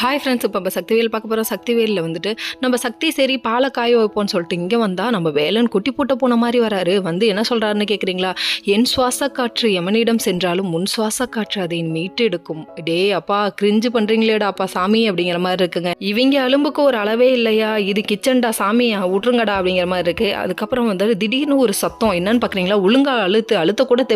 Hi friends, இப்போ நம்ம சக்திவேல் பார்க்க போகிறோம். சக்திவேலில் வந்துட்டு நம்ம சக்தி சரி பாலை காய வைப்போம்னு சொல்லிட்டு இங்கே வந்தால் நம்ம வேலன் குட்டி போட்ட போன மாதிரி வராரு. வந்து என்ன சொல்கிறாருன்னு கேட்குறீங்களா? என் சுவாச காற்று எமனிடம் சென்றாலும் முன் சுவாச காற்று அதை மீட்டு எடுக்கும். டே அப்பா கிரிஞ்சு பண்ணுறீங்களேடா அப்பா சாமி அப்படிங்கிற மாதிரி இருக்குங்க. இவங்க அலும்புக்கு ஒரு அளவே இல்லையா? இது கிச்சன்டா சாமியா விட்ருங்கடா அப்படிங்கிற மாதிரி இருக்குது. அதுக்கப்புறம் வந்து திடீர்னு ஒரு சத்தம் என்னன்னு பார்க்குறீங்களா? ஒழுங்கா அழுத்த கூட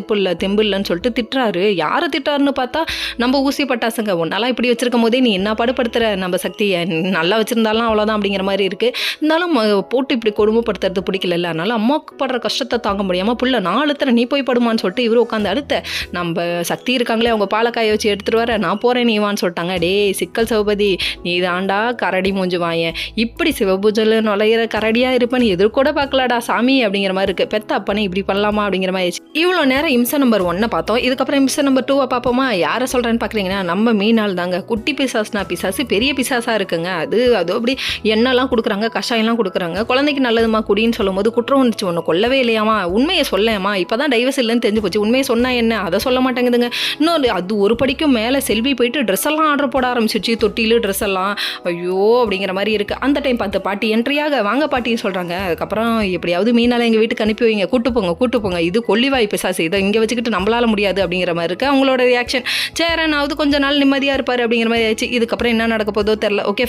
தெம்பு இல்லைன்னு சொல்லிட்டு திட்டுறாரு. யாரை திட்டுறாருன்னு பார்த்தா நம்ம ஊசி பட்டாசுங்க. ஒன்னாலாம் இப்படி வச்சிருக்கும் போதே நீ என்ன படுத்துற நம்ம சக்தியை நல்லா வச்சிருந்தாலும் அவ்வளோதான் அப்படிங்கிற மாதிரி இருக்குது. இருந்தாலும் போட்டு இப்படி கொடுமைப்படுத்துறது பிடிக்கல. அதனால அம்மாவுக்கு படுற கஷ்டத்தை தாங்க முடியாமல் புள்ள நான் அழுத்துறேன் நீ போய் படுமான்னு சொல்லிட்டு இவரு உட்காந்து அழுத்த நம்ம சக்தி இருக்காங்களே அவங்க பாலக்காய வச்சு எடுத்துகிட்டு வர நான் போகிறேன் நீவான்னு சொல்லிட்டாங்க. டே சிக்கல் சிவபதி நீ தாண்டா கரடி மூஞ்சி வாயன், இப்படி சிவபூஜையில் நுழையிற கரடியாக இருப்பேன்னு எதிர்கூட பார்க்கலாடா சாமி அப்படிங்கிற மாதிரி இருக்குது. பெத்த அப்பனே இப்படி பண்ணலாமா அப்படிங்கிற மாதிரி இவ்வளோ நேரம் இம்சை நம்பர் 1 பார்த்தோம். இதுக்கப்புறம் இம்சை நம்பர் 2 பார்ப்போமா? யாரை சொல்கிறேன்னு பார்க்குறீங்கன்னா நம்ம மீனால் தாங்க. குட்டி பிசாசுனா பிசாசு பெரிய பிசாசாக இருக்குங்க. அது அப்படி எண்ணெய்லாம் கொடுக்குறாங்க, கஷாயம்லாம் கொடுக்குறாங்க. குழந்தைக்கு நல்லதுமா குடின்னு சொல்லும் போது குற்றம் வந்துச்சு. ஒன்று கொல்லவே இல்லையாமா, உண்மையை சொல்லேம்மா, இப்போ தான் டைவர்ஸ் இல்லைன்னு தெரிஞ்சு போச்சு. உண்மையை சொன்னால் என்ன அதை சொல்ல மாட்டேங்குதுங்க. இன்னொரு அது ஒரு படிக்கும் மேலே செல்வி போயிட்டு ட்ரெஸ் எல்லாம் ஆர்டர் போட ஆரம்பிச்சிச்சு. தொட்டியில் ட்ரெஸ் எல்லாம் ஐயோ அப்படிங்கிற மாதிரி இருக்குது. அந்த டைம் பார்த்து பாட்டி என்ட்ரியாக வாங்க பாட்டின்னு சொல்கிறாங்க. அதுக்கப்புறம் எப்படியாவது மீனால் எங்கள் வீட்டுக்கு அனுப்பி வைங்க, கூட்டு போங்க, இது கொல்லிவாய் பிசாசு, இதை இங்கே வச்சுக்கிட்டு நம்மளால முடியாது அப்படிங்கிற மாதிரி இருக்குது அவங்களோட ரியாக்ஷன். சேரனாவது கொஞ்ச நாள் நிம்மதியாக இருப்பார் அப்படிங்கிற மாதிரி ஆயிடுச்சு. இதுக்கப்புறம் என்ன நடக்க போதோ தெரில. ஓகே